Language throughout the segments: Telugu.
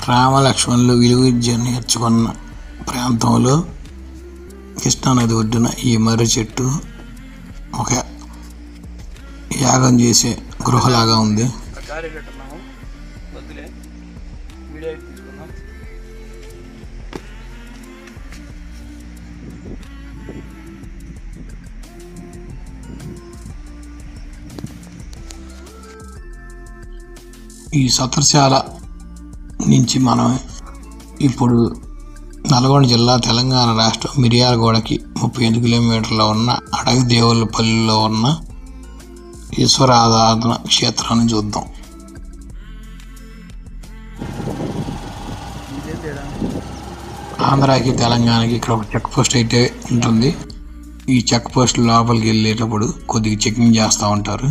రామలక్ష్మణులు విలువ విద్య నేర్చుకున్న ప్రాంతంలో కృష్ణానది ఒడ్డున ఈ మర్రి చెట్టు ఒక యాగం చేసే గృహలాగా ఉంది. ఈ సత్రశాల నుంచి మనం ఇప్పుడు నల్గొండ జిల్లా తెలంగాణ రాష్ట్రం మిర్యాలగూడకి 38 కిలోమీటర్లో ఉన్న అడవి దేవులపల్లిలో ఉన్న ఈశ్వరారాధన క్షేత్రాన్ని చూద్దాం. ఆంధ్రాకి తెలంగాణకి ఇక్కడ ఒక చెక్ పోస్ట్ అయితే ఉంటుంది. ఈ చెక్ పోస్ట్ లోపలికి వెళ్ళేటప్పుడు కొద్దిగా చెకింగ్ చేస్తూ ఉంటారు.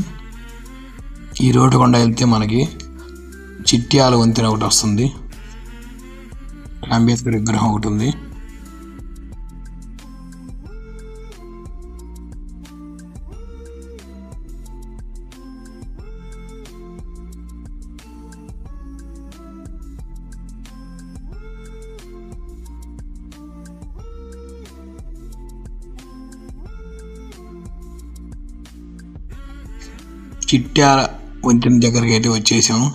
ఈ రోడ్డు గుండా వెళ్తే మనకి చిట్యాల వంతెన ఒకటి వస్తుంది. అంబేద్కర్ విగ్రహం ఒకటి ఉంది. చిట్యాల వంతెన దగ్గరికి అయితే వచ్చేసాము.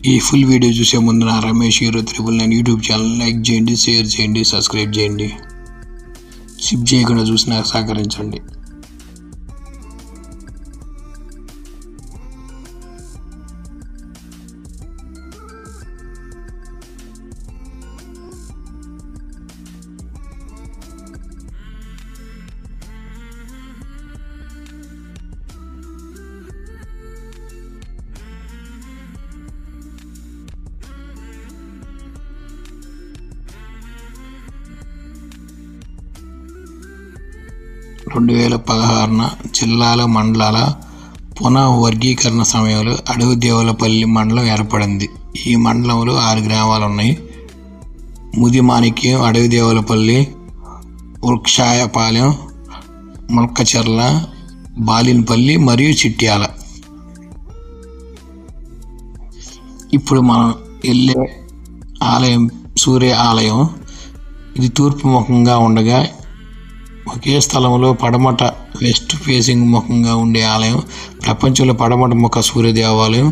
ఈ ఫుల్ వీడియో చూసే ముందు నా Ramesh hero 999 YouTube channel like చేయండి, షేర్ చేయండి, సబ్స్క్రైబ్ చేయండి. స్కిప్ చేయకుండా చూసి నాకు సహకరించండి. రెండు 2016 జిల్లాల మండలాల పునః వర్గీకరణ సమయంలో అడవి దేవులపల్లి మండలం ఏర్పడింది. ఈ మండలంలో 6 గ్రామాలు ఉన్నాయి. ముదిమాణిక్యం, అడవి దేవులపల్లి, వృక్షాయపాలెం, ముల్కచెర్ల, బాలినపల్లి మరియు చిట్యాల. ఇప్పుడు మనం వెళ్ళే ఆలయం సూర్య ఆలయం. ఇది తూర్పు ముఖంగా ఉండగా ఒకే స్థలంలో పడమట వెస్ట్ ఫేసింగ్ ముఖంగా ఉండే ఆలయం ప్రపంచంలో పడమట ముఖ సూర్య దేవాలయం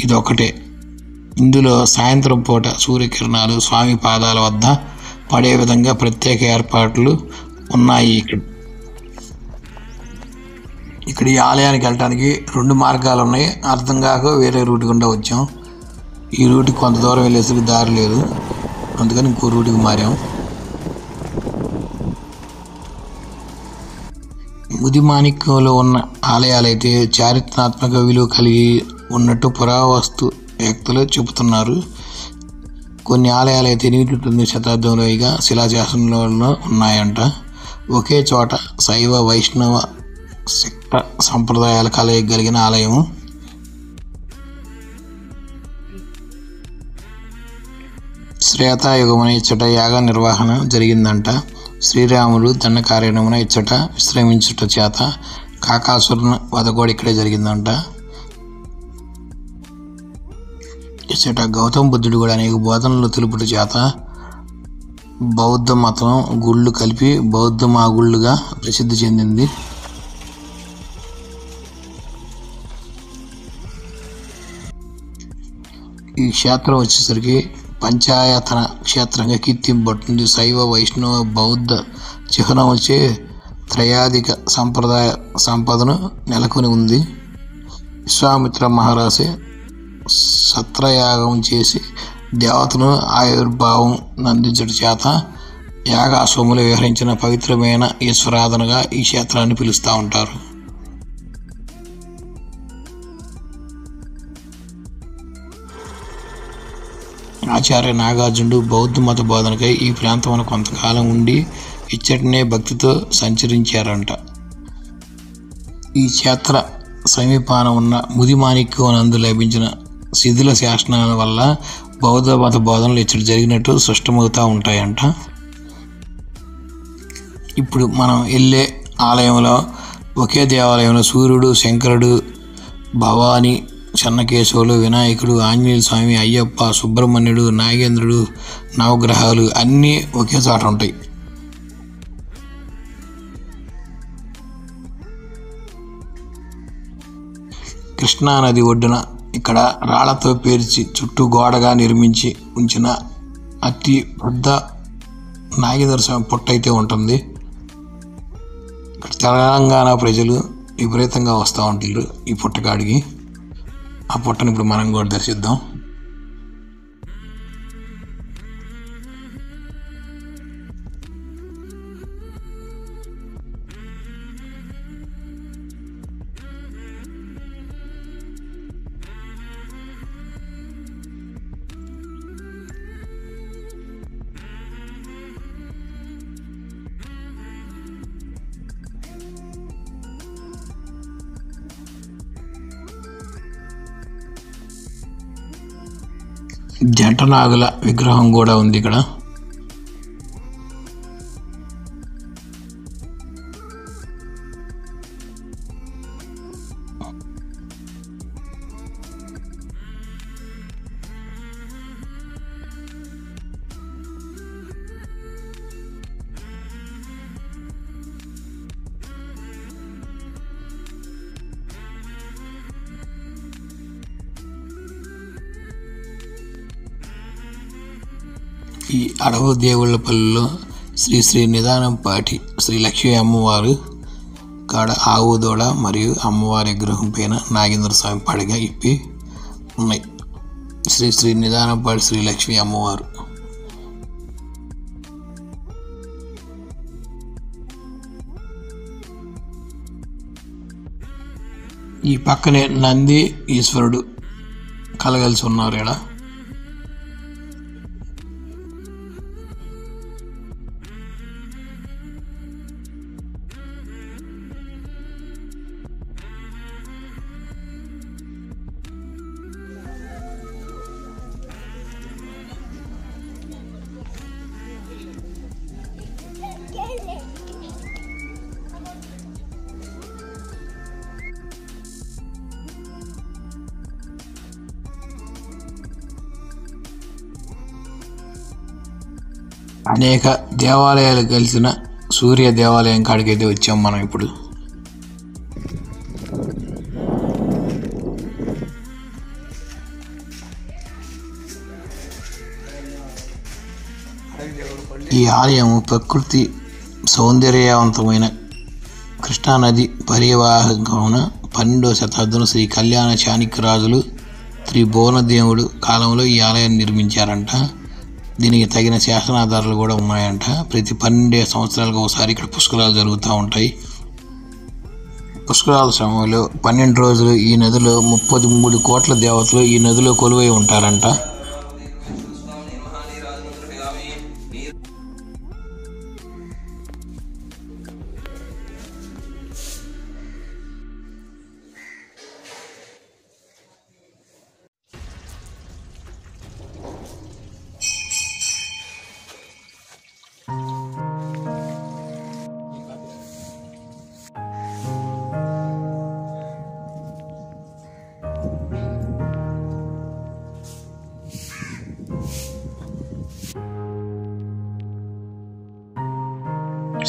ఇది ఒకటే. ఇందులో సాయంత్రం పూట సూర్యకిరణాలు స్వామి పాదాల వద్ద పడే విధంగా ప్రత్యేక ఏర్పాట్లు ఉన్నాయి. ఇక్కడ ఈ ఆలయానికి వెళ్ళడానికి 2 మార్గాలు ఉన్నాయి. అర్థం కాక వేరే రూట్ గుండా వచ్చాం. ఈ రూట్కి కొంత దూరం వెళ్ళేసరికి దారి లేదు, అందుకని ఇంకో రూట్కి మారాం. ముదిమాణిక్యంలో ఉన్న ఆలయాలైతే చారిత్రాత్మక విలువ కలిగి ఉన్నట్టు పురావస్తు వ్యక్తులు చెబుతున్నారు. కొన్ని ఆలయాలైతే 8వ శతాబ్దంలోగా శిలాశాసనంలో ఉన్నాయంట. ఒకే చోట శైవ వైష్ణవ శక్త సంప్రదాయాల కలయిక కలిగిన ఆలయం. శ్రేతాయుగమున ఇచ్చట యాగ నిర్వహణ జరిగిందంట. శ్రీరాముడు దండకారణ్యమున ఇచ్చట విశ్రమించుట చేత కాకాసురుని వధ కూడా ఇక్కడే జరిగిందంట. ఇచ్చట గౌతమ బుద్ధుడు కూడా అనేక బోధనలు తెలుపుట చేత బౌద్ధ మతం గుళ్ళు కలిపి బౌద్ధ మాగుళ్ళుగా ప్రసిద్ధి చెందింది. ఈ క్షేత్రం వచ్చేసరికి పంచాయతన క్షేత్రంగా కీర్తింపబడుతుంది. శైవ వైష్ణవ బౌద్ధ చిహ్నం వచ్చే త్రయాధిక సంప్రదాయ సంపదను నెలకొని ఉంది. విశ్వామిత్ర మహర్షి సత్రయాగం చేసి దేవతను ఆవిర్భావం అందించడం చేత యాగాశ్వములు విహరించిన పవిత్రమైన ఈశ్వరాధనగా ఈ క్షేత్రాన్ని పిలుస్తూ ఉంటారు. ఆచార్య నాగార్జునుడు బౌద్ధ మత బోధనకై ఈ ప్రాంతంలో కొంతకాలం ఉండి ఇచ్చటినే భక్తితో సంచరించారంట. ఈ క్షేత్ర సమీపాన ఉన్న ముదిమాణిక్యం నందు లభించిన శిథిల శాసనాల వల్ల బౌద్ధ మత బోధనలు ఇచ్చట జరిగినట్టు స్పష్టమవుతూ ఉంటాయంట. ఇప్పుడు మనం వెళ్ళే ఆలయంలో ఒకే దేవాలయంలో సూర్యుడు, శంకరుడు, భవాని, చెన్నకేశవులు, వినాయకుడు, ఆంజనేయ స్వామి, అయ్యప్ప, సుబ్రహ్మణ్యుడు, నాగేంద్రుడు, నవగ్రహాలు అన్నీ ఒకే చోట ఉంటాయి. కృష్ణానది ఒడ్డున ఇక్కడ రాళ్లతో పేర్చి చుట్టూ గోడగా నిర్మించి ఉంచిన అతి పెద్ద నాగేంద్ర స్వామి పుట్ట అయితే ఉంటుంది. ఇక్కడ తెలంగాణ ప్రజలు విపరీతంగా వస్తూ ఉంటారు ఈ పుట్టకాడికి. ఆ పుట్టను ఇప్పుడు మనం కూడా దర్శిద్దాం. జంటనాగుల విగ్రహం కూడా ఉంది ఇక్కడ. ఈ అడవు దేవుళ్ళపల్లిలో శ్రీ శ్రీ నిదానంపాటి శ్రీ లక్ష్మీ అమ్మవారు కాడ ఆవు దూడ మరియు అమ్మవారి విగ్రహం పైన నాగేంద్ర స్వామి పడగ ఇప్పి ఉన్నాయి. శ్రీ శ్రీ నిదానంపాటి శ్రీ లక్ష్మీ అమ్మవారు. ఈ పక్కనే నంది ఈశ్వరుడు కలగలిసి ఉన్నారు. ఇక్కడ అనేక దేవాలయాలు కలిసిన సూర్య దేవాలయం కాడికైతే వచ్చాం మనం ఇప్పుడు. ఈ ఆలయం ప్రకృతి సౌందర్యవంతమైన కృష్ణానది పరివాహకమున 12వ శతాబ్దంలో శ్రీ కళ్యాణ చాణక్యరాజులు త్రిభువనదేవుడు కాలంలో ఈ ఆలయాన్ని నిర్మించారంట. దీనికి తగిన శాసనాధారాలు కూడా ఉన్నాయంట. ప్రతి 12 సంవత్సరాలకు ఒకసారి ఇక్కడ పుష్కరాలు జరుగుతూ ఉంటాయి. పుష్కరాల సమయంలో 12 రోజులు ఈ నదిలో 33 కోట్ల దేవతలు ఈ నదిలో కొలువై ఉంటారంట.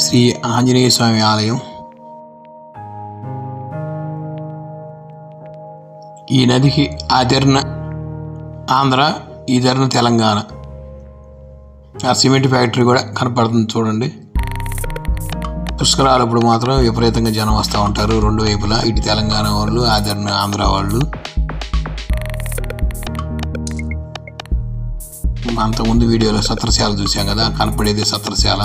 శ్రీ ఆంజనేయ స్వామి ఆలయం. ఈ నదికి ఆదరణ ఆంధ్ర, ఈదరణ తెలంగాణ. ఆ సిమెంట్ ఫ్యాక్టరీ కూడా కనపడుతుంది చూడండి. పుష్కరాలు ఇప్పుడు మాత్రం విపరీతంగా జనం వస్తూ ఉంటారు రెండు వైపులా. ఇటు తెలంగాణ వాళ్ళు, ఆదరణ ఆంధ్ర వాళ్ళు. అంతకుముందు వీడియోలో సత్రశాల చూసాం కదా, కనపడేది సత్రశాల.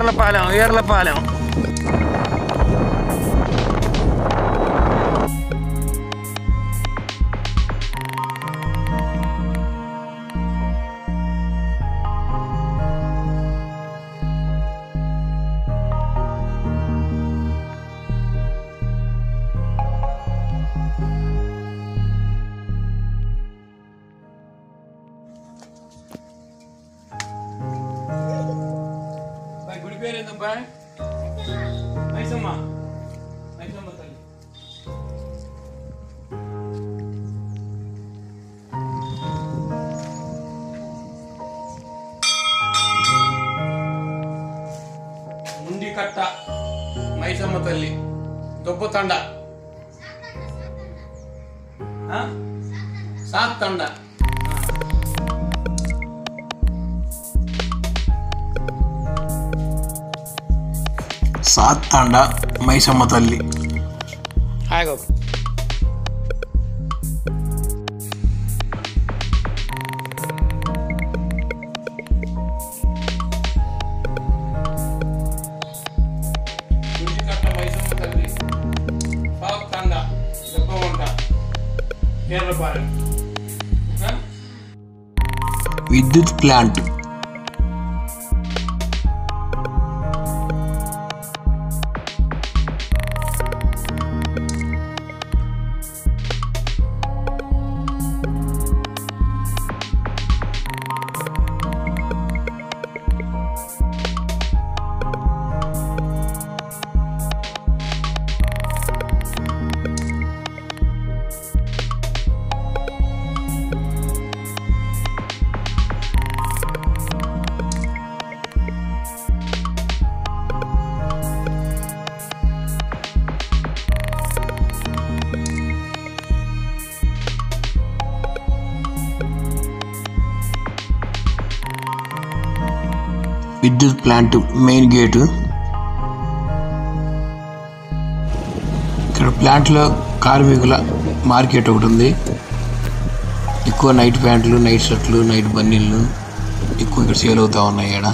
ఈర్లపాలెం గుడి పేరు ఏందబ్బా? మైసమ్మ తల్లి. ముండికట్ట మైసమ్మ తల్లి, దొబ్బతండ, సాత్తండ, సాత్తండ మైసమ్మ తల్లి. ముండికట్ట మైసమ్మ తల్లి, సాత్తండ, దొబ్బవంట, ఈర్లపాలెం. విద్యుత్ ప్లాంట్. విద్యుత్ ప్లాంట్ మెయిన్ గేటు. ఇక్కడ ప్లాంట్లో కార్మికుల మార్కెట్ ఒకటి ఉంది. ఎక్కువ నైట్ ప్యాంట్లు, నైట్ షర్ట్లు, నైట్ బన్నీళ్ళు ఎక్కువ ఇక్కడ సేల్ అవుతూ ఉన్నాయి. ఇక్కడ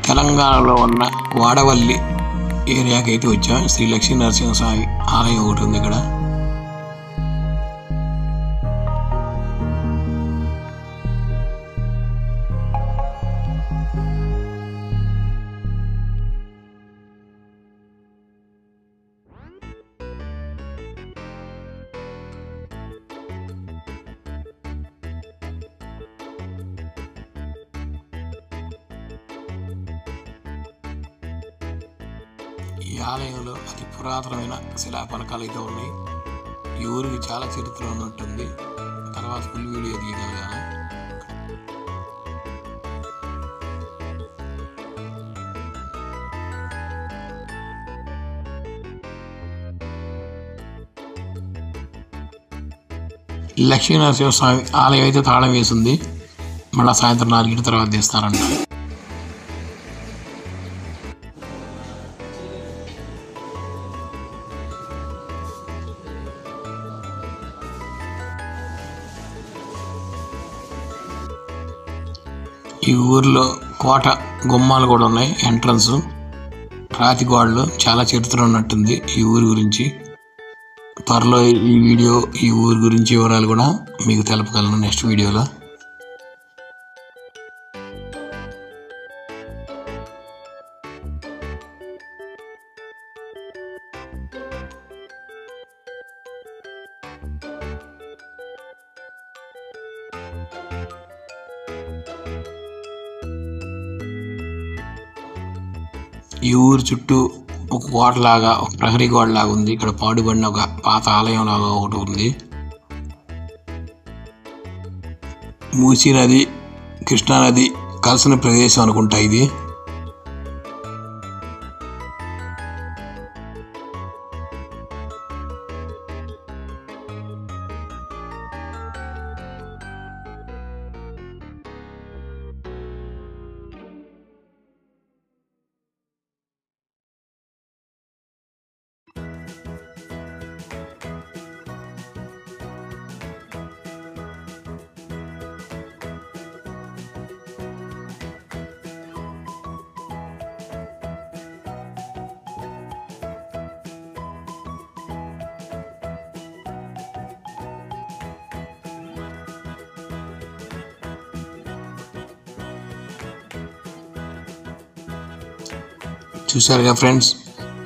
తెలంగాణలో ఉన్న వాడవల్లి ఏరియాకి అయితే వచ్చాం. శ్రీ లక్ష్మీ నరసింహస్వామి ఆలయం ఒకటి ఉంది ఇక్కడ. ఈ ఆలయంలో అతి పురాతనమైన శిలాఫలకాలు అయితే ఉన్నాయి. ఈ ఊరికి చాలా చరిత్ర ఉన్నట్టుంది. తర్వాత ఫుల్ వీడియో తీయగలగాను. లక్ష్మీనరసింహస్వామి ఆలయం అయితే తాళం వేసింది. మళ్ళీ సాయంత్రం 4 తర్వాత తీస్తారంట. ఈ ఊర్లో కోట గుమ్మాలు కూడా ఉన్నాయి. ఎంట్రన్స్ రాతి గోడలు, చాలా చరిత్ర ఉన్నట్టుంది ఈ ఊరి గురించి. త్వరలో ఈ ఊరి గురించి వివరాలు కూడా మీకు తెలపగలను నెక్స్ట్ వీడియోలో. ఈ ఊరు చుట్టూ ఒక కోటలాగా, ఒక ప్రహరీ గోడలాగా ఉంది. ఇక్కడ పాడుబడిన ఒక పాత ఆలయం లాగా ఒకటి ఉంది. మూసీ నది, కృష్ణానది కలిసిన ప్రదేశం అనుకుంటా ఇది. చూసారుగా ఫ్రెండ్స్,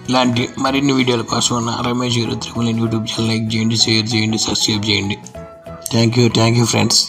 ఇలాంటి మరిన్ని వీడియోల కోసం ఉన్న రమేష్ గారు త్రిమూలి యూట్యూబ్ ఛానల్ లైక్ చేయండి, షేర్ చేయండి, సబ్స్క్రైబ్ చేయండి. Thank you friends.